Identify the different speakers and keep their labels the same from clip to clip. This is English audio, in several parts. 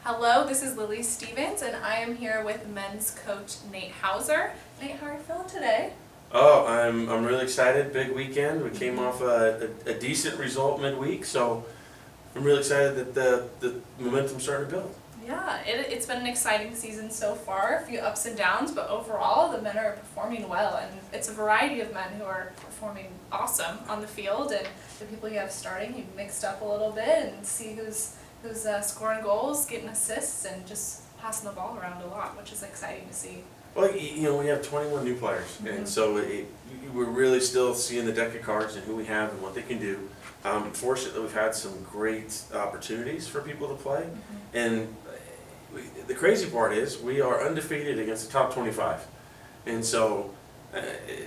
Speaker 1: Hello, this is Lily Stevens, and I am here with men's coach Nate Hauser. Nate, how are you feeling today?
Speaker 2: Oh, I'm really excited. Big weekend. We came off a decent result midweek, so I'm really excited that the momentum's starting to build.
Speaker 1: Yeah, it's been an exciting season so far, a few ups and downs, but overall the men are performing well, and it's a variety of men who are performing awesome on the field, and the people you have starting, you've mixed up a little bit and see who's scoring goals, getting assists, and just passing the ball around a lot, which is exciting to see.
Speaker 2: Well, we have 21 new players, and so we're really still seeing the deck of cards and who we have and what they can do. Fortunately, we've had some great opportunities for people to play, and the crazy part is we are undefeated against the top 25, and so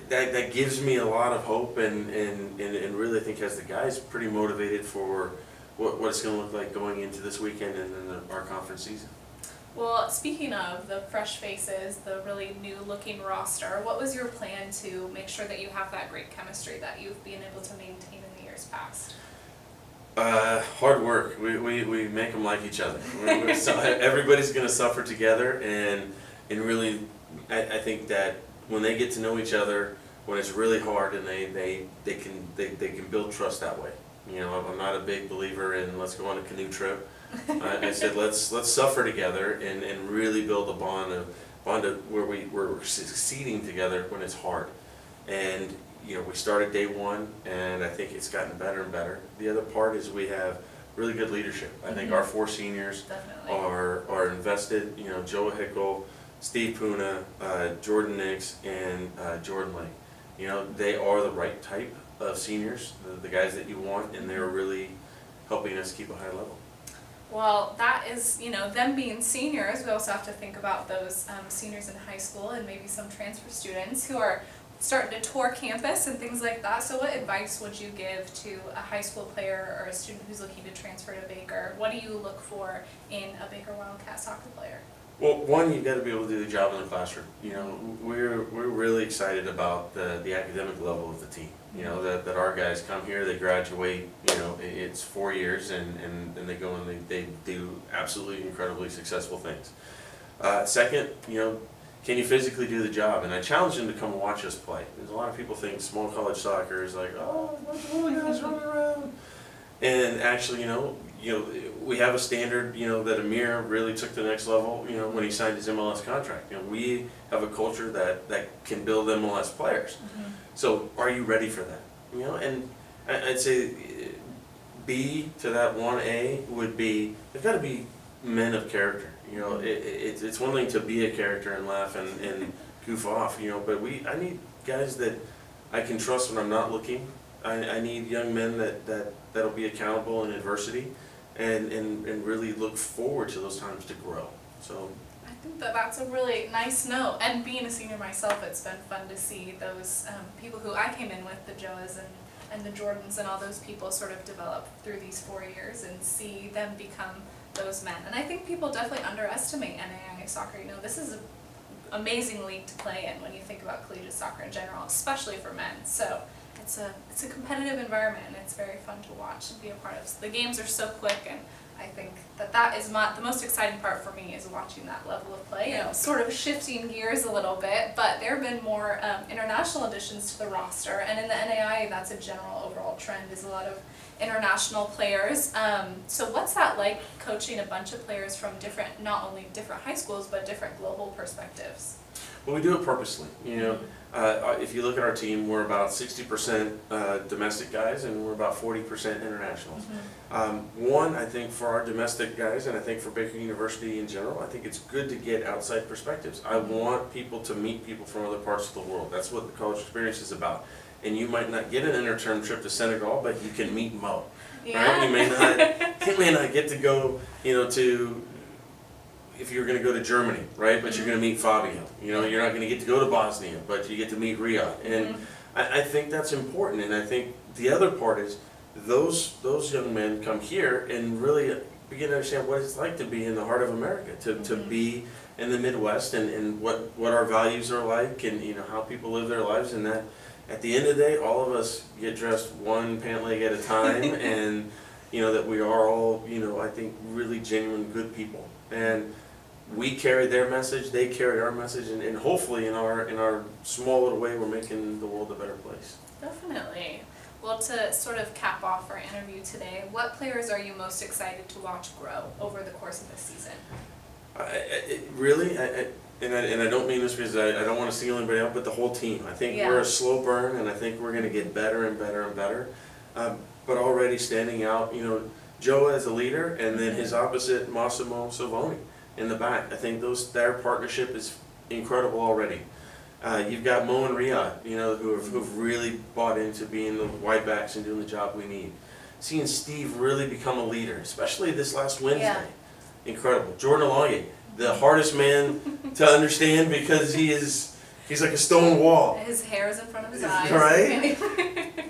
Speaker 2: that gives me a lot of hope, and really I think has the guys pretty motivated for what it's going to look like going into this weekend and then our conference season.
Speaker 1: Well, speaking of the fresh faces, the really new-looking roster, what was your plan to make sure that you have that great chemistry that you've been able to maintain in the years past?
Speaker 2: Hard work. We make them like each other. So everybody's going to suffer together, and really, I think that when they get to know each other, when it's really hard, and they can build trust that way. You know, I'm not a big believer in let's go on a canoe trip. I said let's suffer together and really build a bond of where we're succeeding together when it's hard. And we started day one, and I think it's gotten better and better. The other part is we have really good leadership. I think our four seniors are invested. Joe Hickel, Steve Puna, Jordan Nix, and Jordan Lake. They are the right type of seniors, the guys that you want, and they're really helping us keep a high level.
Speaker 1: Well, that is, them being seniors, we also have to think about those seniors in high school and maybe some transfer students who are starting to tour campus and things like that. So what advice would you give to a high school player or a student who's looking to transfer to Baker? What do you look for in a Baker Wildcat soccer player?
Speaker 2: Well, one, you've got to be able to do the job in the classroom. We're really excited about the academic level of the team. That our guys come here, they graduate, it's 4 years, and they go and they do absolutely incredibly successful things. Second, can you physically do the job? And I challenge them to come and watch us play. There's a lot of people think small college soccer is like, oh, a bunch of little guys running around. And actually, we have a standard, that Amir really took to the next level, when he signed his MLS contract. We have a culture that can build MLS players. So are you ready for that? And I'd say B to that 1A would be, they've got to be men of character. It's one thing to be a character and laugh and goof off, but I need guys that I can trust when I'm not looking. I need young men that'll be accountable in adversity and really look forward to those times to grow. So
Speaker 1: I think that's a really nice note. And being a senior myself, it's been fun to see those people who I came in with, the Joes and the Jordans and all those people sort of develop through these 4 years and see them become those men. And I think people definitely underestimate NAIA soccer. This is an amazing league to play in when you think about collegiate soccer in general, especially for men. So it's a competitive environment, and it's very fun to watch and be a part of. The games are so quick, and I think that is the most exciting part for me, is watching that level of play. Sort of shifting gears a little bit, but there have been more international additions to the roster, and in the NAIA, that's a general overall trend, is a lot of international players. So what's that like, coaching a bunch of players from not only different high schools, but different global perspectives?
Speaker 2: Well, we do it purposely. If you look at our team, we're about 60% domestic guys, and we're about 40% internationals. One, I think for our domestic guys, and I think for Baker University in general, I think it's good to get outside perspectives. I want people to meet people from other parts of the world. That's what the college experience is about. And you might not get an interterm trip to Senegal, but you can meet Mo. Right? You may not get to go, to, if you're going to go to Germany, right? But you're going to meet Fabio. You're not going to get to go to Bosnia, but you get to meet Riyadh. And I think that's important. And I think the other part is those young men come here and really begin to understand what it's like to be in the heart of America, to be in the Midwest, and what our values are like, and how people live their lives, and that at the end of the day, all of us get dressed one pant leg at a time, and that we are all, I think really genuine good people. And we carry their message, they carry our message, and hopefully in our small little way, we're making the world a better place.
Speaker 1: Definitely. Well, to sort of cap off our interview today, what players are you most excited to watch grow over the course of this season?
Speaker 2: And I don't mean this because I don't want to single anybody out, but the whole team. I think we're a slow burn, and I think we're going to get better and better and better. But already standing out, Joe as a leader, and then his opposite, Massimo Silvoni, in the back. I think their partnership is incredible already. You've got Mo and Riyadh, who've really bought into being the wide backs and doing the job we need. Seeing Steve really become a leader, especially this last Wednesday, incredible. Jordan Alonye, the hardest man to understand because he's like a stone wall.
Speaker 1: His hair is in front of his eyes.
Speaker 2: Right?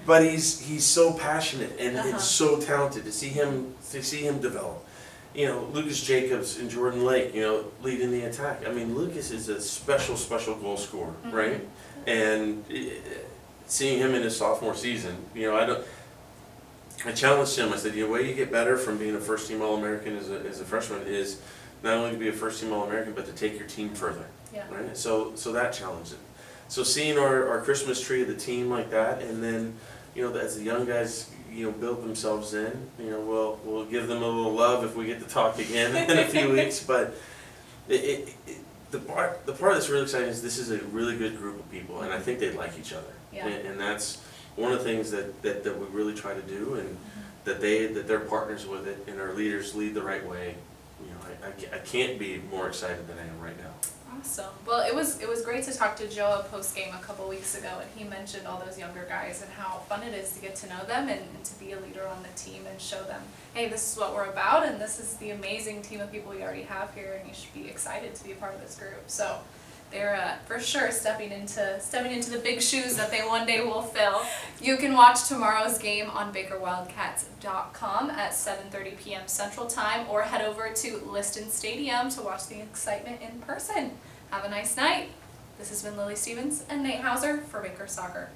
Speaker 2: But he's so passionate and so talented to see him develop. Lucas Jacobs and Jordan Lake, leading the attack. I mean, Lucas is a special goal scorer, right? And seeing him in his sophomore season, I challenged him. I said, the way you get better from being a first-team All-American as a freshman is not only to be a first-team All-American, but to take your team further, right? So that challenged him. So seeing our Christmas tree of the team like that, and then, as the young guys, build themselves in, we'll give them a little love if we get to talk again in a few weeks. But the part that's really exciting is this is a really good group of people, and I think they like each other. And that's one of the things that we really try to do, and that they're partners with it, and our leaders lead the right way. I can't be more excited than I am right now.
Speaker 1: Awesome. Well, it was great to talk to Joe post game a couple weeks ago, and he mentioned all those younger guys and how fun it is to get to know them and to be a leader on the team and show them, hey, this is what we're about, and this is the amazing team of people we already have here, and you should be excited to be a part of this group. So they're for sure stepping into the big shoes that they one day will fill. You can watch tomorrow's game on BakerWildcats.com at 7:30 p.m. Central Time, or head over to Liston Stadium to watch the excitement in person. Have a nice night. This has been Lily Stevens and Nate Hauser for Baker Soccer.